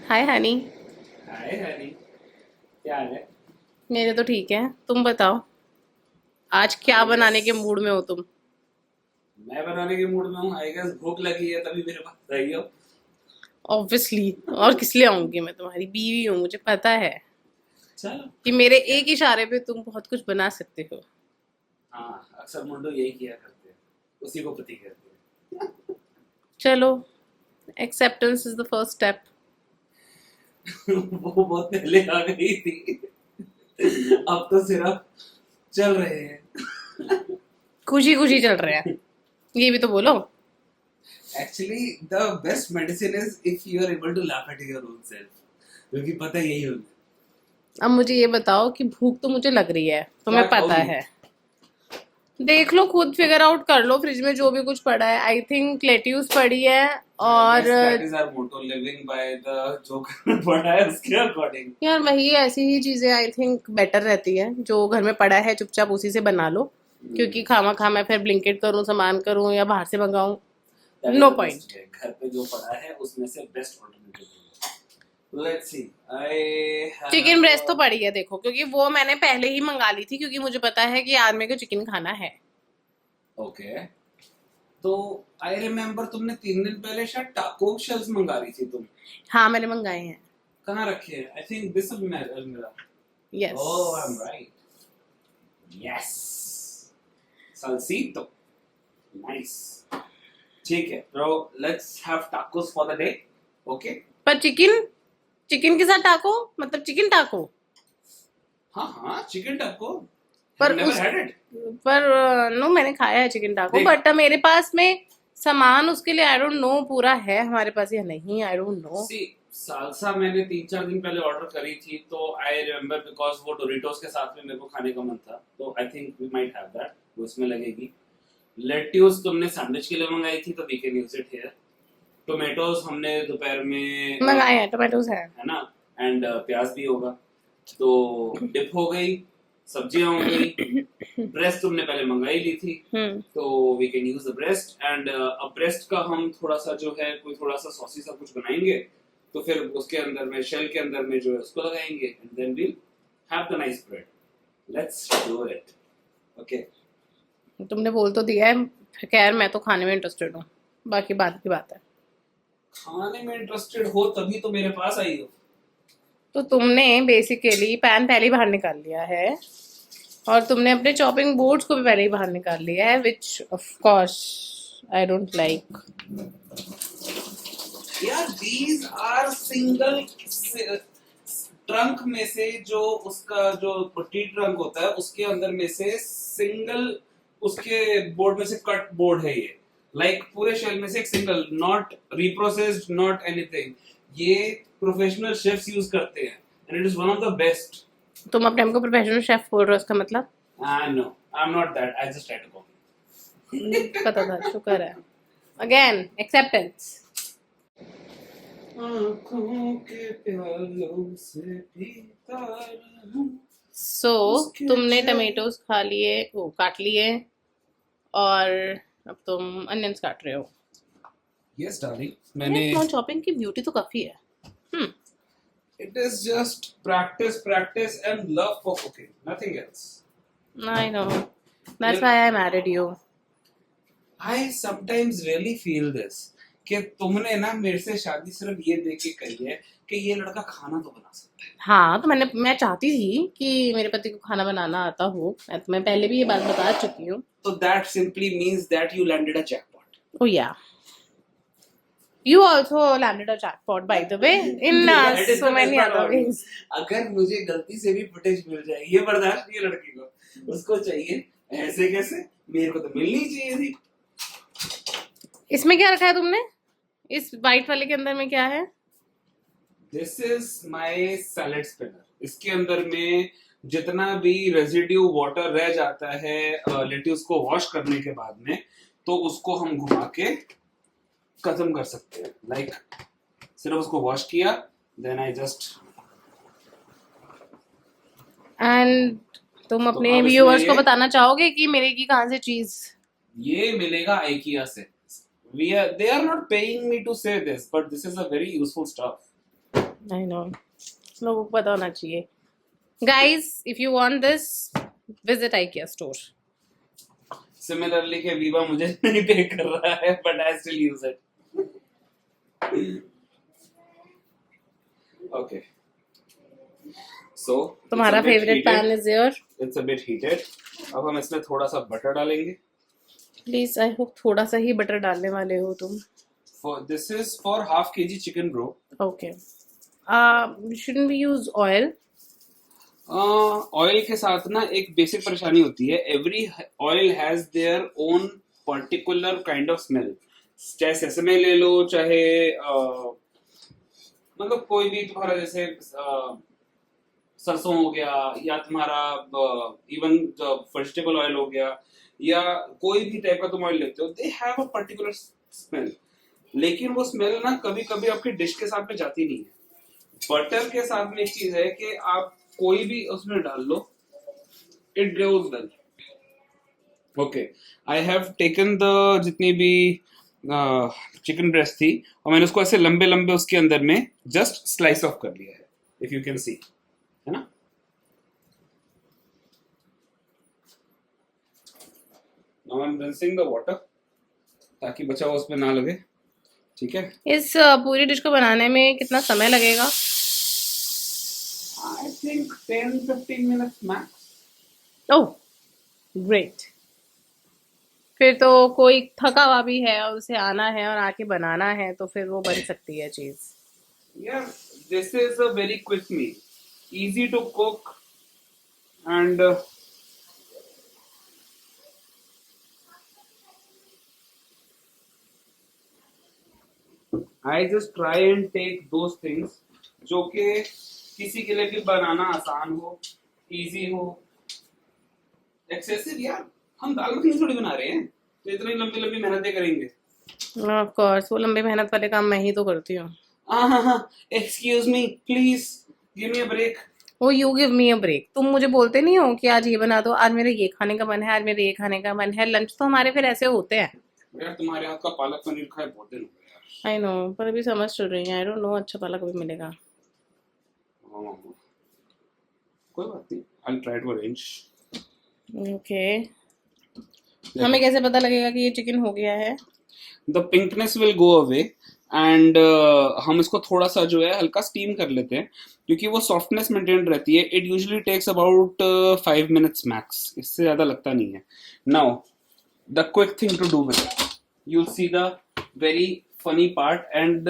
हाय हनी। हाय हनी। क्या हाल है? मेरे तो ठीक है, तुम बताओ। आज क्या आई गेस बनाने के मूड में हो तुम? मैं बनाने के मूड में हूँ। आई गेस भूख लगी है तभी मेरे पास आई हो। ऑब्वियसली। और किस लिए आऊंगी? मैं तुम्हारी बीवी हूँ, मुझे पता है चलो। कि मेरे क्या? एक इशारे पे तुम बहुत कुछ बना सकते हो। हाँ, अक्सर मुंडो यही किया करते हैं। उसी को पति कहते चलो, acceptance is the first step. हैं। वो बहुत पहले आ गई थी। अब तो सिर्फ चल रहे हैं। खुशी खुशी चल रहे हैं, ये भी तो बोलो। Actually the best medicine is if you are able to laugh at your own self, क्योंकि पता यही होगा। अब मुझे ये बताओ कि भूख तो मुझे लग रही है, क्या तुम्हें पता खाओगी? है। देख लो, खुद फिगर आउट कर लो, फ्रिज में जो भी कुछ पड़ा है। आई थिंक लेट्यूस पड़ी है। आई और guess that is our motto, living by the जो घर में पड़ा है उसके अकॉर्डिंग। यार वही ऐसी ही चीजें आई थिंक बेटर रहती है, जो घर में पड़ा है चुपचाप उसी से बना लो। क्योंकि खामा खा मैं फिर ब्लिंकिट करूँ, सामान करूँ या बाहर से मंगाऊं। That is no the best point. Way. घर पे जो पड़ा है उसमें से best alternative. Let's see. I chicken have breast तो पड़ी है देखो, क्योंकि वो मैंने पहले ही मंगा ली थी, क्योंकि मुझे पता है कि आज मेरे को चिकन खाना है। ओके। तो आई रिमेम्बर तुमने 3 दिन पहले शायद टाको शेल्स मंगा रही थी तुम। हाँ, मैंने मंगाए हैं। कहाँ रखे हैं? आई थिंक दिस अलमीरा। Yes. Oh I am right. Yes. सल्सीतो। नाइस। ठीक है तो let's have tacos for the day. Okay. पर चिकन, चिकन के साथ टाको, मतलब चिकन टाको। हाँ हाँ, चिकन टाको। पर हैव नेवर उस हैड इट? पर नो, मैंने खाया है चिकन टाको, देख। बट मेरे पास में सामान उसके लिए आई डोंट नो पूरा है हमारे पास या नहीं, I don't know. See, salsa मैंने 3-4 दिन पहले ऑर्डर करी थी तो आई रिमेम्बर बिकॉज वो डोरिटोस के साथ में मेरे को खाने का मन था, तो I think we might have that, वो इसमें लगेगी। लेट्यूस तुमने सैंडविच के लिए मंगाई थी तो we can use it here. Tomatoes हमने दोपहर में मंगाए हैं, टोमेटोज हैं। है ना। एंड प्याज भी होगा। तो डिप हो गई, सब्जियां हो गई। ब्रेस्ट तुमने पहले मंगाई ली थी, हम्म। तो we can use the breast. And अब ब्रेस्ट का हम थोड़ा सा जो है कोई थोड़ा सा सॉसी सा कुछ बनाएंगे, तो फिर उसके अंदर में शेल के अंदर में जो है उसको लगाएंगे and then we'll have the nice bread. Let's do it. Okay. तुमने बोल तो दिया है। खैर, मैं तो खाने में इंटरेस्टेड हूँ, बाकी बात की बात है। खाने में इंटरेस्टेड हो तभी तो मेरे पास आई हो। तो तुमने बेसिकली पैन पहले ही बाहर निकाल लिया है, और तुमने अपने चॉपिंग बोर्ड्स को भी पहले ही बाहर निकाल लिया है, which of course I don't like. यार दीज आर सिंगल ट्रंक में से जो उसका जो टी ट्रंक होता है उसके अंदर में से सिंगल उसके बोर्ड में से कट बोर्ड है ये। लाइक पूरे शेल में से एक सिंगल, नॉट रिप्रोसेस्ड, नॉट एनीथिंग। ये प्रोफेशनल शेफ्स यूज करते हैं and it is one of the best. तुम अपने को प्रोफेशनल शेफ बोल रहे हो, इसका मतलब? No, I am not that, I just try to copy. पता था, शुक्र है। Again acceptance. आंखों के प्यालों से पीता रहूं सो उसके तुमने चैन। टमेटोज खा लिए, वो काट लिए, और अब तुम अनियंस काट रहे हो। यस डार्लिंग, यार, मैंने। तुम्हारी चॉपिंग की ब्यूटी तो काफी है। हम्म। It is just practice, practice, and love for cooking. Nothing else. I know, that's Well, why I married you. I sometimes really feel this कि तुमने ना मेरे से शादी सिर्फ ये देख के करी है कि ये लड़का खाना तो बना सकता है। हाँ, तो मैं चाहती थी कि मेरे पति को खाना बनाना आता हो। मैं तुम्हें पहले भी ये बात बता चुकी हूँ। तो that simply means that you landed a jackpot. Oh yeah, you also landed a jackpot, by the way, in That is so the best many part other about you. ways. अगर मुझे गलती से भी फुटेज मिल जाए, ये बर्दाश्त नहीं है लड़की को, उसको चाहिए ऐसे कैसे, मेरे को तो मिलनी चाहिए थी। इसमें क्या रखा है तुमने? इस वाइट वाले के अंदर में क्या है? This is my salad spinner. इसके अंदर में जितना भी रेजिड्यू वाटर रह जाता है लेट्यूस को वॉश करने के बाद में, तो उसको हम घुमा के खत्म कर सकते हैं। लाइक सिर्फ उसको वॉश किया, देन आई जस्ट। एंड तुम तो अपने अब इसमें व्यूअर्स को ये बताना चाहोगे कि मिलेगी कहाँ से चीज? ये मिलेगा IKEA से। They are not paying me to say this, but this is a very useful stuff. I know, लोगों को पता होना चाहिए। Guys, if you want this, visit IKEA store. Similarly के वीवा मुझे नहीं पे कर रहा है, but I still use it. Okay, so तुम्हारा favourite pan is your. It's a bit heated. अब हम इसमें थोड़ा सा बटर डालेंगे। प्लीज, आई होप थोड़ा सा ही बटर डालने वाले हो तुम। For this is for half kg chicken, bro. Okay, shouldn't we use oil? Oil के साथ ना एक बेसिक परेशानी होती है। Every oil has their own particular kind of smell. चाहे सेसमे ले लो, चाहे मतलब कोई भी तुम्हारा जैसे सरसों हो गया, या तुम्हारा इवन वेजिटेबल ऑयल हो गया, या कोई भी टाइप का तुम ऑयल लेते हो, they have a particular smell. लेकिन वो स्मेल ना कभी कभी आपकी डिश के साथ में जाती नहीं है। बटर के साथ में एक चीज है कि आप कोई भी उसमें डाल लो, it goes well. Okay, I have taken the जितनी भी चिकन ब्रेस्ट थी, और मैंने उसको ऐसे लंबे लंबे उसके अंदर में जस्ट स्लाइस ऑफ कर लिया है, इफ यू कैन सी, है ना। Now I am rinsing the water ताकि बचा हुआ उसमें ना लगे। ठीक है, इस पूरी डिश को बनाने में कितना समय लगेगा? I think 10-15 minutes max. Oh great. फिर तो कोई थका हुआ भी है और उसे आना है और आके बनाना है, तो फिर वो बन सकती है चीज। Yeah, this is a very quick meal, easy to cook, and I just try and take those things जो कि किसी के लिए भी बनाना आसान हो, easy हो। एक्सेसिव यार, हम दाल मखनी थोड़ी बना रहे हैं तो इतनी लंबी लंबी मेहनतें करेंगे। ऑफ कोर्स, वो लंबे मेहनत वाले काम मैं ही तो करती हूँ। हाँ, excuse me, please give me a break. वो you give me a break. तुम मुझे बोलते नहीं हो कि आज ये बना दो, आज मेरे ये खाने का मन है, आज मेरे ये खाने का मन है। लंच तो हमारे फिर ऐसे होते हैं। यार तुम्हारे हाथ का पालक पनीर खाए बहुत दिन हो गए यार। आई नो, पर अभी समझ चल रही है। आई डोंट नो अच्छा पालक कभी मिलेगा। कोई बात नहीं, I try to arrange. Okay, हमें कैसे पता लगेगा कि ये चिकन हो गया है? The pinkness will go away, and हम इसको थोड़ा सा जो है हल्का स्टीम कर लेते हैं, क्योंकि वो सॉफ्टनेस मेंटेन रहती है। It usually takes about 5 minutes max, इससे ज्यादा लगता नहीं है। Now the quick thing to do with it, you'll see the very funny part, and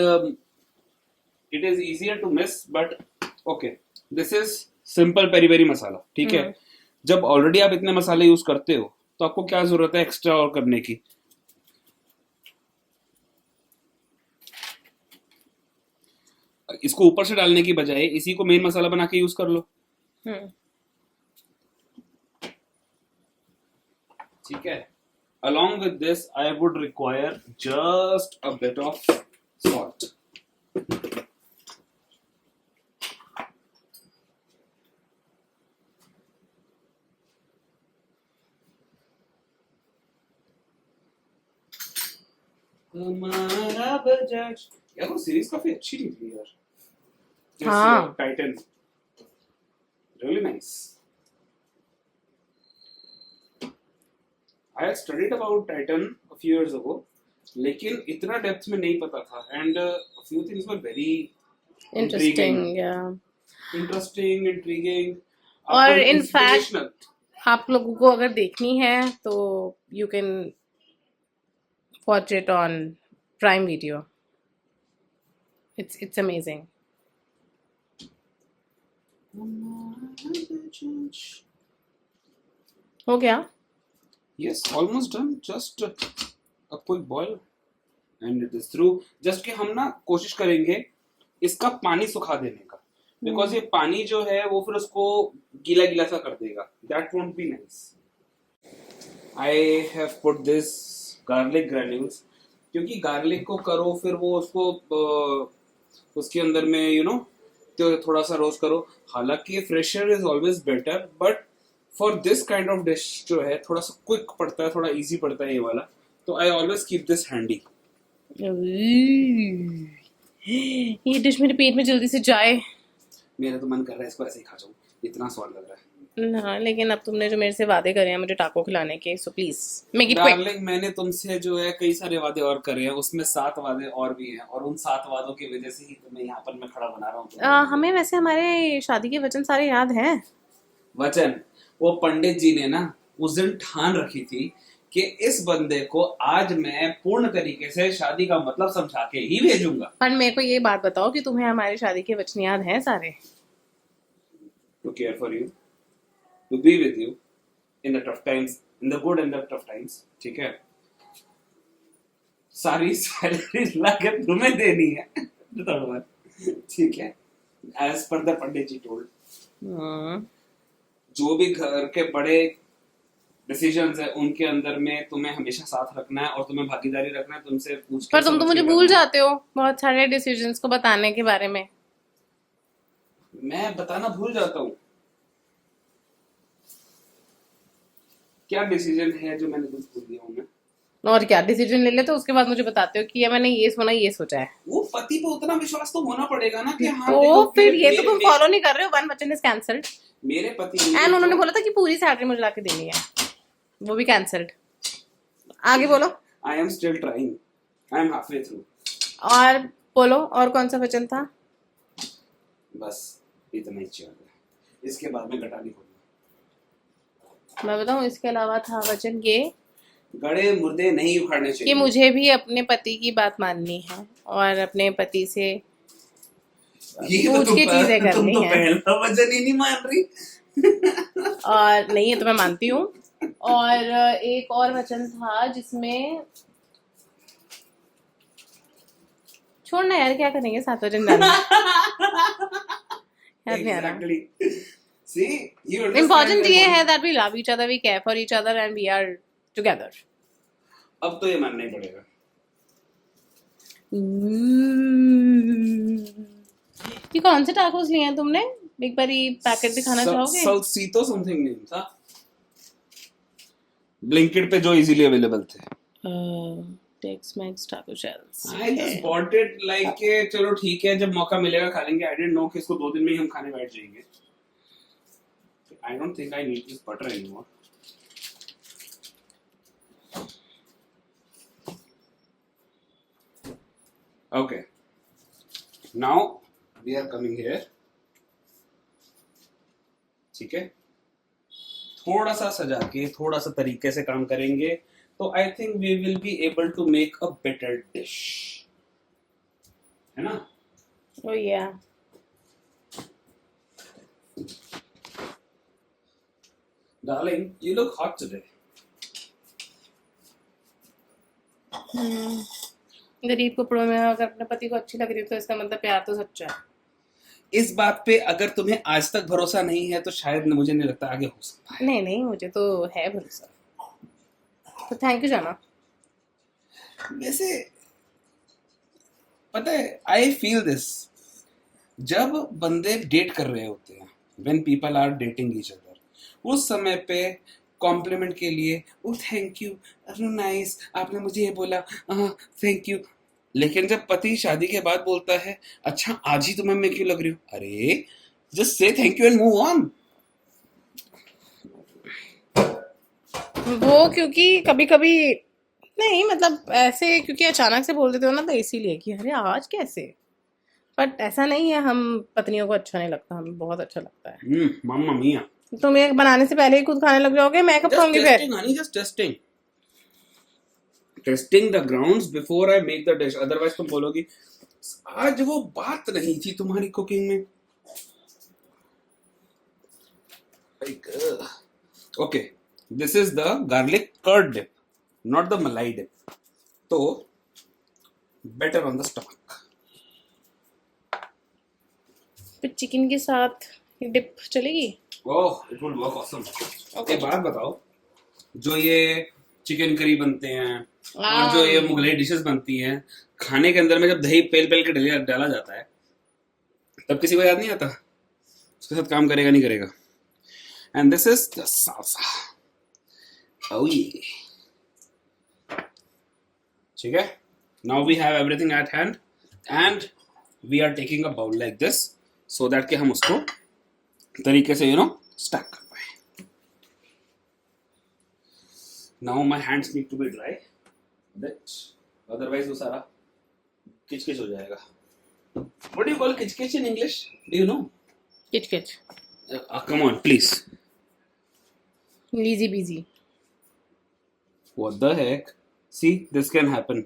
it is easier to miss, but okay, this is simple peri peri masala। ठीक है, जब already आप इतने मसाले यूज करते हो तो आपको क्या जरूरत है एक्स्ट्रा और करने की। इसको ऊपर से डालने की बजाय इसी को मेन मसाला बना के यूज कर लो। ठीक है, along with this I would require just a bit of salt। हमारा बजाज, यार वो सीरीज काफी अच्छी निकली यार। हाँ, Titan, really nice। I had studied about Titan a few years ago, लेकिन इतना डेप्थ में नहीं पता था, and a few things were very interesting या interesting, intriguing, और आपको इनफैक्ट inspirational। आप लोगों को अगर देखनी है तो you can watch it on prime video. It's amazing. हो गया? Yes, almost done, just a quick boil and it is through। just कि हम ना कोशिश करेंगे इसका पानी सुखा देने का, बिकॉज ये पानी जो है वो फिर उसको गीला गीला सा कर देगा। That won't be nice. I have put this garlic granules, क्योंकि गार्लिक को करो फिर वो उसको उसके अंदर में तो थोड़ा सा रोस्ट करो। हालांकि fresher is always better, but for this kind of dish जो है थोड़ा सा क्विक पड़ता है, थोड़ा इजी पड़ता है ये वाला, तो I always keep this handy. ये डिश मेरे पेट में जल्दी से जाए मेरा तो मन कर रहा है इसको ऐसे ही खा जाऊं, इतना स्वाद लग रहा है। ना, लेकिन अब तुमने जो मेरे से वादे करे हैं मुझे टाको खिलाने के, so please make it quick. Darling, मैंने तुमसे जो है कई सारे वादे और करे हैं, उसमें 7 वादे और भी हैं, और उन 7 वादों की वजह से ही तुम्हें यहाँ पर मैं खड़ा बना रहा हूँ। हमें वैसे हमारे शादी के वचन सारे याद हैं। वचन, वो पंडित जी ने ना उस दिन ठान रखी थी कि इस बंदे को आज मैं पूर्ण तरीके से शादी का मतलब समझा के ही भेजूंगा। पर मेरे को ये बात बताओ कि तुम्हें हमारी शादी के वचन याद हैं सारे? To care for you, to be with you in the tough times, in the good and the tough times, ठीक है। सारी सैलरी लाके तुम्हें देनी है, ठीक है, as per the Pandit ji told. जो भी घर के बड़े डिसीजंस है उनके अंदर में तुम्हें हमेशा साथ रखना है और तुम्हें भागीदारी रखना है, तुमसे पूछ के पर तुम तो समझ मुझे के भूल करना है। जाते हो बहुत सारे डिसीजंस को बताने के बारे में। मैं बताना भूल जाता हूँ। क्या डिसीजन है जो मैंने तुमसे भूल दिया हूँ मैं? और क्या डिसीजन ले लेते हो उसके बाद मुझे बताते हो कि ये मैंने ये सुना ये सोचा है। वो पति पे उतना विश्वास तो होना पड़ेगा ना कि हाँ तो देखो, फिर ये तो तुम मेरे- फॉलो नहीं कर रहे हो, वन वचन इज कैंसल्ड। मेरे पति एंड उन्होंने बोला था कि पूरी सैलरी मुझे लाके देनी है, वो भी कैंसल्ड। आगे बोलो। I am still trying, I am halfway through. और बोलो, और कौन सा वचन था? बस इतना ही चाहिए, इसके बाद में गटा नहीं खोलना। मैं बताऊं, इसके अलावा था वचन ये गड़े मुर्दे नहीं उखाड़ने कि चाहिए। मुझे भी अपने पति की बात माननी है और अपने पति से ये तो पूछ के चीजें तुम करनी तो है। पहला वचन ही नहीं मान रही। और नहीं, ये तो मैं मानती हूँ। और एक और वचन था जिसमें, छोड़ना यार, क्या करेंगे 7 वचन जाने याद नहीं आ रहा। Exactly. See, you understand important my ये point. है that we love each other, we care for each other and we are together. अब तो ये मानना ही पड़ेगा। ये कौन से टाकोस लिए हैं तुमने? एक बार ये पैकेट दिखाना चाहोगे? सल्सीतो समथिंग नेम था, ब्लिंकिट पे जो इजीली अवेलेबल थे। टेक्स-मेक्स टाको shells. I just bought it like के चलो ठीक है, जब मौका मिलेगा खा लेंगे। आई डिडंट नो कि इसको 2 दिन में ही हम खाने बैठ जाएंगे। I don't think I need this butter anymore. Okay, now we are coming here, ठीक है। थोड़ा सा सजा के, थोड़ा सा तरीके से काम करेंगे तो I think we will be able to make a better dish, है ना? Oh yeah. Darling, you look hot today. गरीब कपड़ों में अगर अपने पति को अच्छी लग रही हो तो इसका मतलब प्यार तो सच्चा है। इस बात पे अगर तुम्हें आज तक भरोसा नहीं है तो शायद मुझे नहीं लगता आगे हो सकता है। नहीं नहीं, मुझे तो है भरोसा। तो थैंक यू जाना। वैसे पता है, आई फील दिस, जब बंदे डेट कर रहे होते हैं, when people are dating each other, उस समय पे कॉम्प्लीमेंट के लिए ओ थैंक यू, नाइस, आपने मुझे ये बोला, थैंक यू। लेकिन जब पति शादी के बाद बोलता है अच्छा आज ही तुम्हें मैं क्यों लग रही हूँ, अरे just say thank you and move on. वो क्योंकि कभी कभी नहीं, मतलब ऐसे क्योंकि अचानक से बोल देते हो ना, तो इसीलिए कि अरे आज कैसे। बट ऐसा नहीं है हम पत्नियों को अच्छा नहीं लगता, हमें बहुत अच्छा लगता है। मम्मा मिया, तुम ये बनाने से पहले ही खुद खाने लग जाओगे, मैं कब खाऊंगी फिर? just testing the grounds before I make the dish, otherwise तुम बोलोगी आज वो बात नहीं थी तुम्हारी कुकिंग में। Okay, this is the garlic curd dip, not the malai dip, तो better on the stomach। फिर चिकन के साथ ये डिप चलेगी? ओह, it will work awesome। एक बात बताओ, जो ये चिकन करी बनते हैं और जो ये मुगलाई डिशेस बनती हैं, खाने के अंदर में जब दही पेल पेल के डाला जाता है तब किसी को याद नहीं आता उसके साथ काम करेगा नहीं करेगा। And this is the salsa. Oh yeah, ठीक है। Now we have everything at hand and we are taking a bowl like this so that कि हम उसको तरीके से स्टैक कर पाए. Now my hands need to be dry that otherwise वो सारा किचकिच हो जाएगा. व्हाट डू यू कॉल किचकिच in English? Do you know? किच किच. Come on please. Easy busy. What the heck? See, this can happen.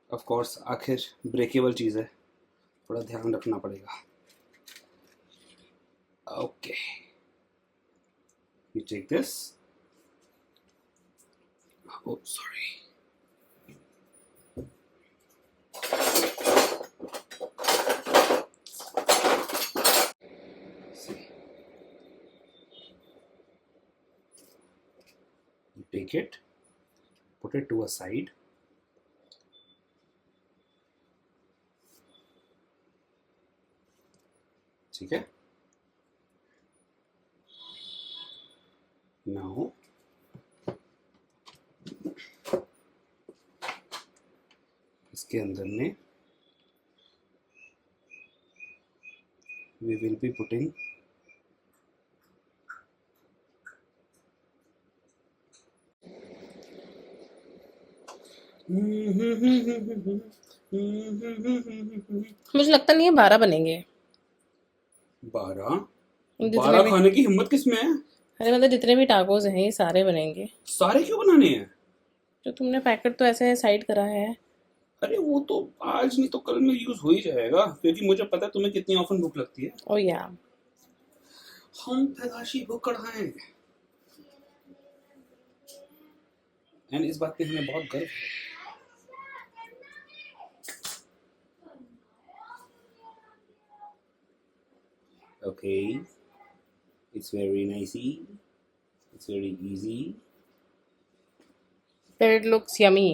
Of course, आखिर breakable चीज है, थोड़ा ध्यान रखना पड़ेगा. Okay. You take this. Oh, sorry. See. You take it, put it to a side. ठीक है. Now इसके अंदर में we will be putting मुझे लगता नहीं है 12 बनेंगे. 12. जितने 12 भी, खाने की हिम्मत किसमें है? अरे मतलब जितने भी टाकोस हैं ये सारे बनेंगे. सारे क्यों बनाने हैं? जो तुमने पैकेट तो ऐसे साइड करा है. अरे वो तो आज नहीं तो कल में यूज हो ही जाएगा, क्योंकि मुझे पता है तुम्हें कितनी ऑफन भूख लगती है. ओ या. हम पैदाशी भूखड़ हैं, एंड इस बात पे हमें बहुत गर्व है. Okay, it's very nicey, it's very easy. But it looks yummy.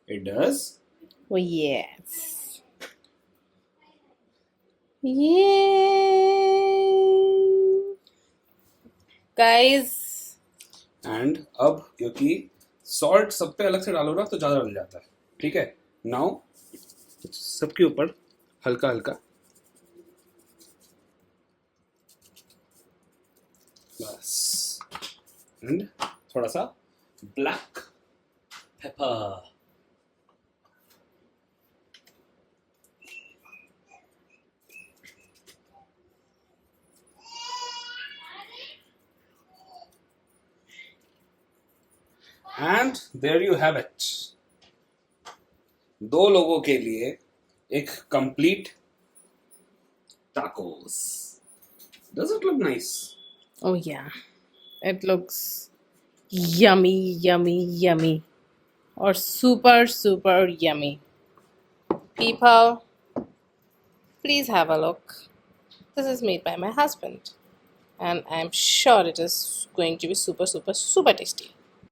It does. Oh yes. Yay! Guys, and अब क्योंकि सॉल्ट सब पे अलग से डालो ना तो ज्यादा डल जाता है. ठीक है. नाउ सबके ऊपर हल्का हल्का बस, एंड थोड़ा सा black pepper. And there you have it. 2 लोगों के लिए एक complete tacos. Does it look nice? oh yeah, it looks yummy, yummy, yummy, or super, super yummy. People, please have a look. This is made by my husband, and I'm sure it is going to be super, super, super tasty.